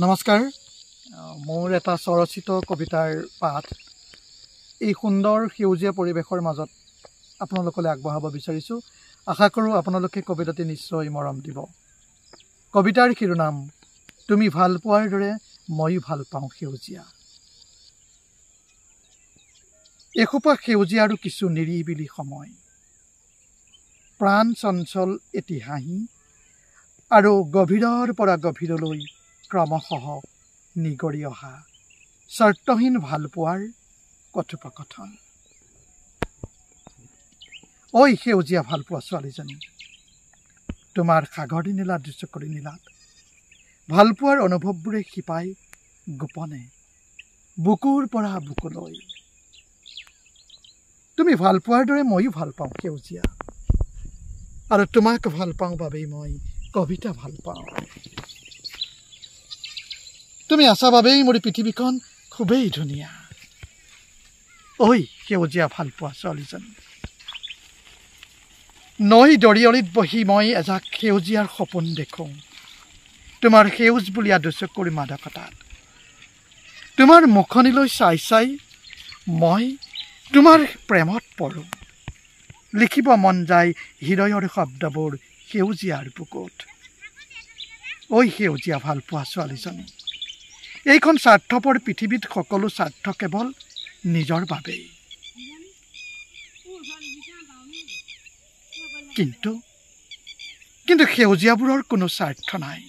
নমস্কাৰ মোৰ এটা স্বৰচিত কবিতাৰ পাঠ এই সুন্দৰ সেউজীয়া পৰিৱেশৰ মাজত আপোনালোকলৈ আগবঢ়াব বিচাৰিছোঁ। আশা কৰোঁ আপোনালোকে কবিতাটি নিশ্চয় মৰম দিব। কবিতাৰ শিৰোনাম তুমি ভাল পোৱাৰ দৰে ময়ো ভাল পাওঁ সেউজীয়া। এসোপা সেউজীয়া আৰু কিছু নিৰিবিলি সময়, প্ৰাণ চঞ্চল এটি হাঁহি আৰু গভীৰৰ পৰা গভীৰলৈ ক্ৰমশঃ নিগৰি অহা স্বাৰ্থহীন ভালপোৱাৰ কথোপকথন। ঐ সেউজীয়া ভালপোৱা ছোৱালীজনী, তোমাৰ সাগৰী নীলা দুচকৰি নীলাত ভালপোৱাৰ অনুভৱবোৰে শিপাই গোপনে বুকুৰ পৰা বুকুলৈ। তুমি ভাল পোৱাৰ দৰে ময়ো ভাল পাওঁ সেউজীয়া, আৰু তোমাক ভাল পাওঁ বাবেই মই কবিতা ভাল পাওঁ। তুমি আছা বাবেই মোৰ পৃথিৱীখন খুবেই ধুনীয়া। ঐ সেউজীয়া ভাল পোৱা ছোৱালীজনী, নৈ দৰিয়লিত বহি মই এজাক সেউজীয়াৰ সপোন দেখোঁ। তোমাৰ সেউজ বুলীয়া দুচকুৰ মাদকতাত তোমাৰ মুখনিলৈ চাই চাই মই তোমাৰ প্ৰেমত পৰোঁ। লিখিব মন যায় হৃদয়ৰ শব্দবোৰ সেউজীয়াৰ বুকুত। ঐ সেউজীয়া ভাল পোৱা ছোৱালীজনী, এইখন স্বাৰ্থপৰ পৃথিৱীত সকলো স্বাৰ্থ কেৱল নিজৰ বাবেই। কিন্তু সেউজীয়াবোৰৰ কোনো স্বাৰ্থ নাই,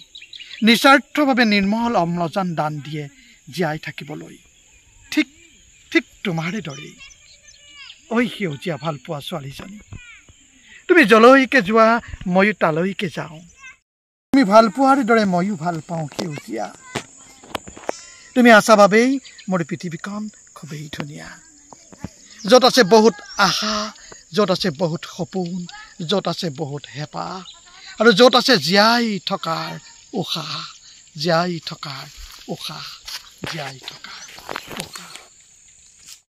নিস্বাৰ্থভাৱে নিৰ্মল অম্লজান দান দিয়ে জীয়াই থাকিবলৈ, ঠিক তোমাৰে দৰেই। ঐ সেউজীয়া ভাল পোৱা ছোৱালীজনী, তুমি যলৈকে যোৱা ময়ো তালৈকে যাওঁ। তুমি ভাল পোৱাৰ দৰে ময়ো ভাল পাওঁ সেউজীয়া। তুমি আছা বাবেই মোৰ পৃথিৱীখন খুবেই ধুনীয়া, য'ত আছে বহুত আশা, য'ত আছে বহুত সপোন, য'ত আছে বহুত হেঁপাহ, আৰু য'ত আছে জীয়াই থকাৰ উশাহ, জীয়াই থকাৰ উশাহ, জীয়াই থকাৰ উশাহ।